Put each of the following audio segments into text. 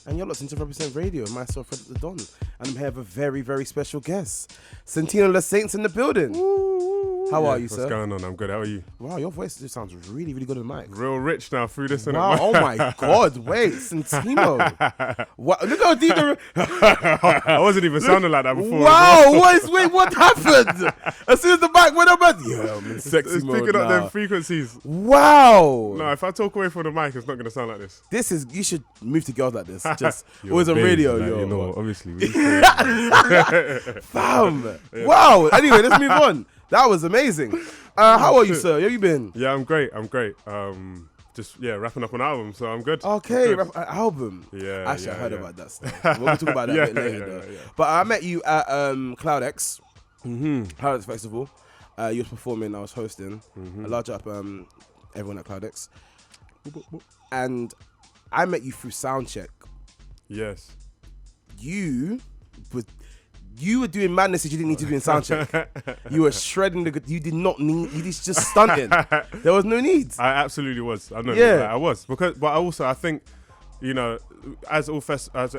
And you're listening to Reprezent Radio, and myself, Rellik Tha Don. And I'm here with a very, very special guest. Santino Le Saint's in the building. How are you, sir? What's going on? I'm good. How are you? Wow, your voice just sounds really, really good on the mic. Real rich now through this. Wow, oh my God, wait, Santino. What? Look how deep I wasn't even sounding like that before. Wow, what happened? As soon as the mic went up, I'm in sexy it's mode picking up now. them frequencies. Wow. No, if I talk away from the mic, it's not going to sound like this. You should move to girls like this. Just always on radio, like, yo. You know, obviously. Fam. Yeah. Wow. Anyway, let's move on. That was amazing. How are you, sir? How you been? Yeah, I'm great. Just wrapping up an album, so I'm good. Okay, I'm good. album. Yeah. Actually, I heard about that stuff. We'll talk about that a bit later, though. Yeah. But I met you at CloudX, CloudX Festival. You was performing, I was hosting. I large up everyone at CloudX, and I met you through Soundcheck. Yes. You were doing madness that you didn't need to do in Soundcheck. You were shredding you did not need, you just stunting. There was no need. I absolutely was. I know. Yeah. I was. I think, you know, as it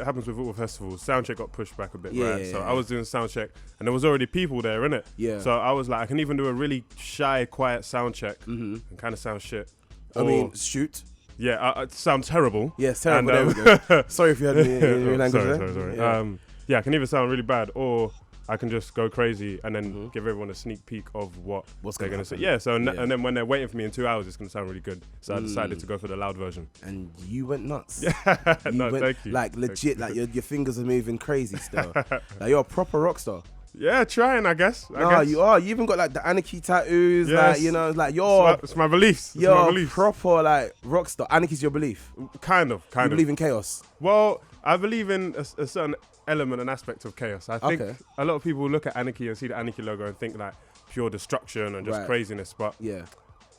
happens with all festivals, Soundcheck got pushed back a bit, right? So I was doing Soundcheck and there was already people there, innit? Yeah. So I was like, I can even do a really shy, quiet Soundcheck and kind of sound shit. I mean, shoot. Yeah, it sounds terrible. Yeah, it's terrible. There we go. Sorry if you had me in your language sorry. there. Yeah, I can either sound really bad or I can just go crazy and then give everyone a sneak peek of what's they're going to say. Yeah, and then when they're waiting for me in 2 hours, it's going to sound really good. So I decided to go for the loud version. And you went nuts. Yeah, thank you. Like legit, like your fingers are moving crazy still. Like you're a proper rock star. Yeah, trying, I guess. You are. You even got like the Anarchy tattoos. Yes. Like, you know, like you're... It's my beliefs. You're proper like rock star. Anarchy's your belief. Kind of. You believe in chaos? Well, I believe in a certain element and aspect of chaos. I think a lot of people look at Anarchy and see the Anarchy logo and think like pure destruction and just craziness. But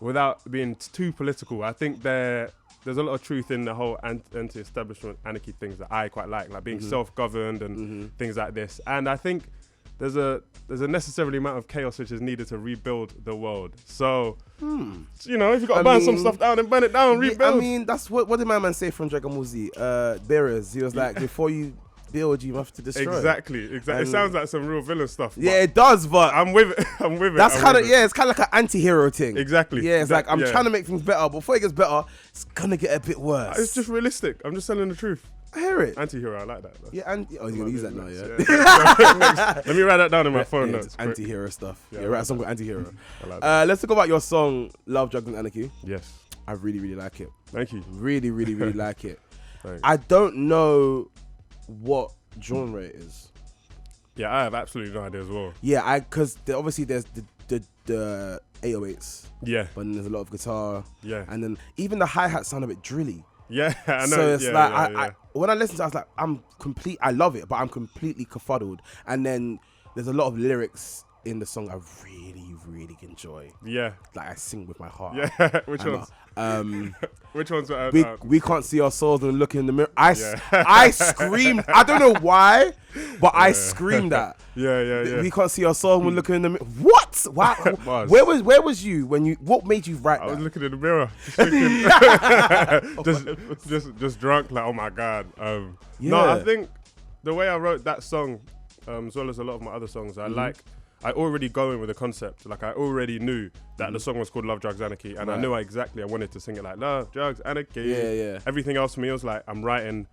without being too political, I think there's a lot of truth in the whole anti-establishment Anarchy things that I quite like being self-governed and things like this. And I think there's a necessary amount of chaos which is needed to rebuild the world. So, you know, if you got to burn some stuff down, then burn it down, rebuild. I mean, that's what did my man say from Dragon Ball Z? Bearers. He was like, before you build, you have to destroy. Exactly. It sounds like some real villain stuff. Yeah, it does, but I'm with it. That's kind of it's kind of like an anti-hero thing. Exactly. Yeah, it's like I'm trying to make things better. Before it gets better, it's gonna get a bit worse. It's just realistic. I'm just telling the truth. I hear it. Anti-hero, I like that. Yeah, you're gonna use that now, yeah? Let me write that down in my phone notes. Anti-hero stuff. Yeah, write a song called Anti-Hero. I like that. Let's talk about your song, Love, Drugs and Anarchy. Yes. I really, really like it. Thank you. Really, really, really like it. Thanks. I don't know what genre it is. Yeah, I have absolutely no idea as well. Yeah, because obviously there's the 808s. Yeah. But then there's a lot of guitar. Yeah. And then even the hi-hats sound a bit drilly. Yeah, I know. So it's I when I listen to it, I was like, I love it, but I'm completely kerfuddled. And then there's a lot of lyrics in the song I really, really enjoy. Yeah. Like I sing with my heart. Yeah. Which ones? Which ones? We can't see our souls when we look in the mirror. I screamed. I don't know why, but I screamed that. Yeah. We can't see our souls when we look in the mirror. What? Wow. Where was you when you? What made you write that? I was looking in the mirror, just drunk. Like, oh my God. No, I think the way I wrote that song, as well as a lot of my other songs, I already go in with a concept. Like I already knew that the song was called Love, Drugs, Anarchy, and I knew I wanted to sing it like Love, Drugs, Anarchy. Yeah. Everything else for me was like I'm writing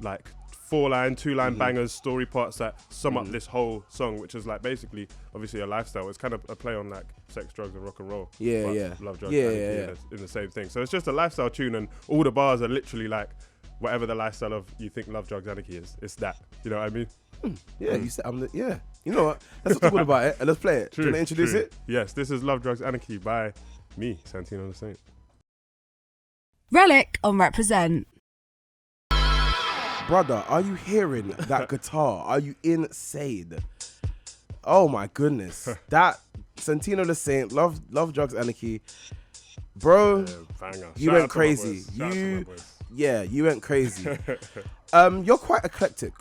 like 4-line, 2-line bangers, story parts that sum up this whole song, which is like basically obviously a lifestyle. It's kind of a play on like sex, drugs, and rock and roll. Yeah. Love, Drugs, Anarchy in the same thing. So it's just a lifestyle tune, and all the bars are literally like whatever the lifestyle of you think Love, Drugs, Anarchy is. It's that. You know what I mean? Yeah, you said You know what? Let's talk about it and let's play it. Do you want to introduce it? Yes, this is Love, Drugs, Anarchy by me, Santino Le Saint. Rellik on Reprezent. Brother, are you hearing that guitar? Are you insane? Oh my goodness. That Santino Le Saint, Love, Drugs, Anarchy. Bro, you went crazy. You went crazy. You're quite eclectic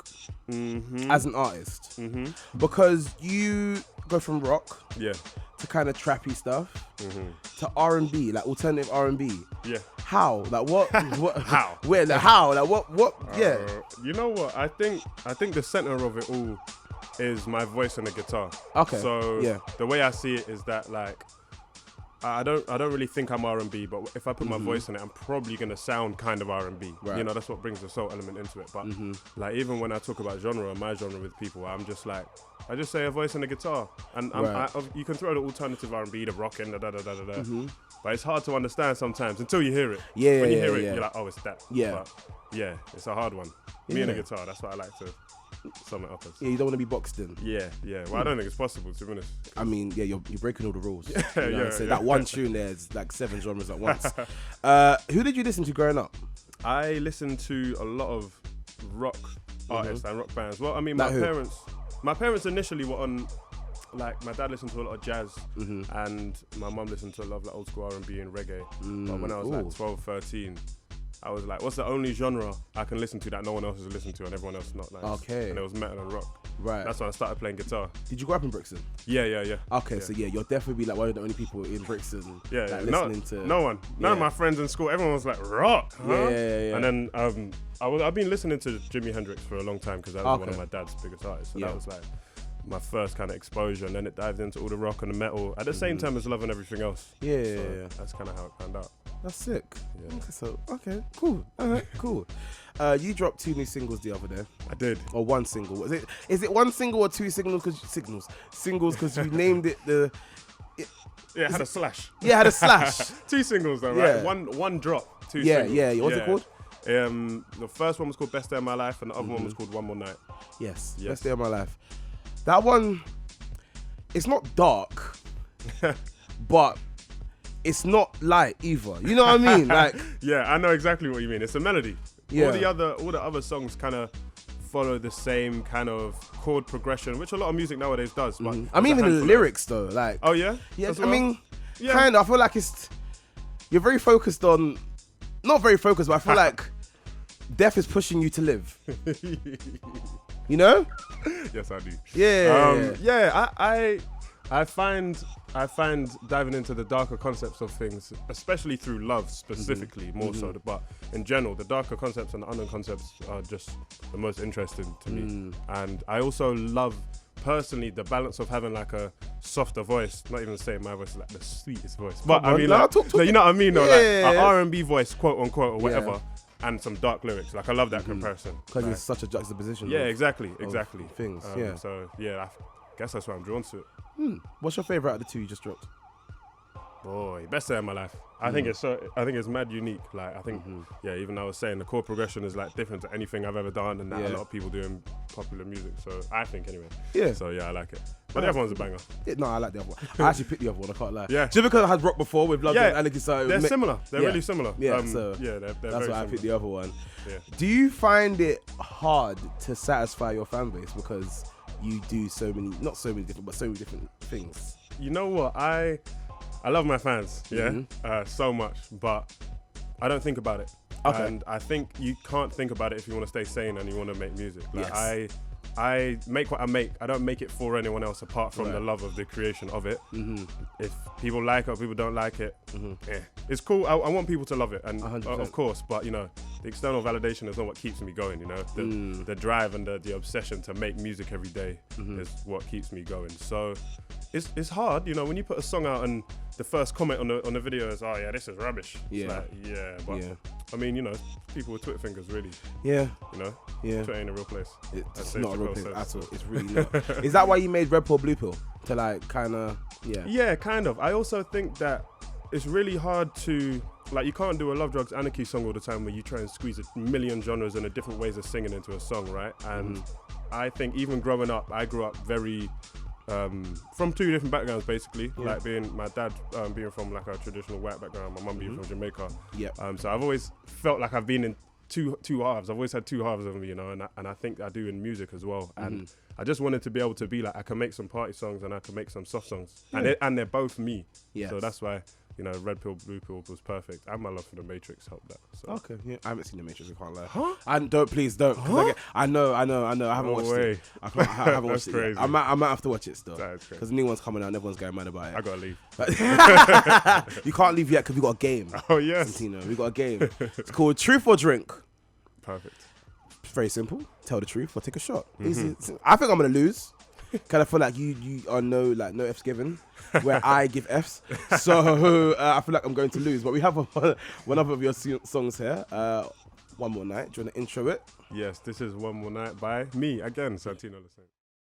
as an artist because you go from rock to kind of trappy stuff to R&B, like alternative R&B. Yeah. How? Like what? How? Where? Like how? Like what? Yeah. You know what? I think the center of it all is my voice and the guitar. Okay. So the way I see it is that like I don't really think I'm R&B, but if I put my voice in it, I'm probably gonna sound kind of R&B. Right. You know, that's what brings the soul element into it. But like even when I talk about genre, my genre with people, I'm just like, I just say a voice and a guitar, and you can throw the alternative R&B, the rock, and da da da da da. But it's hard to understand sometimes until you hear it. Yeah. When you hear it, you're like, oh, it's that. Yeah. But yeah, it's a hard one. Me and a guitar. That's what I like to sum it up as. Yeah, you don't want to be boxed in. Yeah. Well, I don't think it's possible, to be honest. I mean, yeah, you're breaking all the rules. That one tune there's like 7 genres at once. Who did you listen to growing up? I listened to a lot of rock artists and rock bands. Well, I mean, my parents initially were on, like, my dad listened to a lot of jazz and my mum listened to a lot of like old school R&B and reggae. But when I was like 12, 13, I was like, what's the only genre I can listen to that no one else has listened to and everyone else not? Like, and it was metal and rock. Right. That's when I started playing guitar. Did you grow up in Brixton? Yeah. Okay, so you'll definitely be like one of the only people in Brixton. Listening to no one. None of my friends in school. Everyone was like, rock, huh? Yeah. And then I've been listening to Jimi Hendrix for a long time because that was one of my dad's biggest artists. So that was like my first kind of exposure, and then it dived into all the rock and the metal at the same time as loving everything else. Yeah. That's kind of how it panned out. That's sick. Yeah. Okay, cool. All right, cool. You dropped 2 new singles the other day. I did. Or 1 single. Is it 1 single or 2 singles? Singles because you named it it had a slash. Yeah, it had a slash. 2 singles though, right? One drop. 2 singles. Yeah. What's it called? The first one was called Best Day of My Life, and the other one was called One More Night. Yes. Best Day of My Life. That one, it's not dark, but it's not light either. You know what I mean? Like, yeah, I know exactly what you mean. It's a melody. Yeah. All the other songs kind of follow the same kind of chord progression, which a lot of music nowadays does. But I mean, even the lyrics though, like. Oh yeah. Yeah. I mean, kind of. I feel like you're very focused on, not very focused, but I feel like death is pushing you to live. You know? Yes, I do. Yeah. I find diving into the darker concepts of things, especially through love specifically, more so. But in general, the darker concepts and the unknown concepts are just the most interesting to me. And I also love, personally, the balance of having like a softer voice. Not even saying my voice is like the sweetest voice, but I mean, like, no, you know what I mean? Like an R&B voice, quote unquote, or whatever. And some dark lyrics. Like, I love that comparison. Because it's such a juxtaposition. Yeah, exactly. Things, So, yeah, I guess that's why I'm drawn to it. What's your favourite out of the 2 you just dropped? Boy, Best Day of My Life. I think it's mad unique. Like, I think, even I was saying, the chord progression is like different to anything I've ever done, and that a lot of people do in popular music. So, I think anyway. Yeah. So, yeah, I like it. But the other one's a banger. No, I like the other one. I actually picked the other one, I can't lie. Yeah. Just because I had rock before with Love and Anarchy, so they're similar. They're really similar. Yeah, they're that's very why I picked the other one. Yeah. Do you find it hard to satisfy your fan base because you do so many different things? You know what? I love my fans, so much, but I don't think about it. Okay. And I think you can't think about it if you want to stay sane and you want to make music. Like, I make what I make. I don't make it for anyone else apart from the love of the creation of it. If people like it or people don't like it, it's cool. I want people to love it, and of course, but you know, the external validation is not what keeps me going. You know, the drive and the obsession to make music every day is what keeps me going. So it's hard, you know, when you put a song out and the first comment on the video is, oh yeah, this is rubbish. Yeah. It's like, I mean, you know, people with Twitter fingers, really. Yeah. You know? Yeah. Twitter ain't a real place. It's not a real place at all. It's really not. Is that why you made Red Pill Blue Pill? To like kind of, Yeah, kind of. I also think that it's really hard to, like, you can't do a Love Drugs Anarchy song all the time where you try and squeeze a million genres and different ways of singing into a song, right? And I think even growing up, I grew up very... from 2 different backgrounds, basically. Like my dad being from like a traditional white background, my mum being from Jamaica. So I've always felt like I've been in two halves. I've always had 2 halves of me, you know, and I think I do in music as well. And I just wanted to be able to be like, I can make some party songs and I can make some soft songs, and they're both me. So that's why, you know, Red Pill, Blue Pill was perfect, and my love for The Matrix helped that. So. Okay, yeah, I haven't seen The Matrix. I can't lie. Huh? And please don't. Huh? I know. I haven't watched it. I haven't watched it yet. I might have to watch it still. Because the new one's coming out and everyone's going mad about it. I gotta leave. You can't leave yet because we got a game. Oh, yes. Santino, we got a game. It's called Truth or Drink. Perfect. It's very simple. Tell the truth or take a shot. Easy. I think I'm going to lose. Kind of feel like you are no F's given, where I give F's. So I feel like I'm going to lose. But we have one of your songs here. One More Night. Do you want to intro it? Yes, this is One More Night by me again, Santino Le Saint.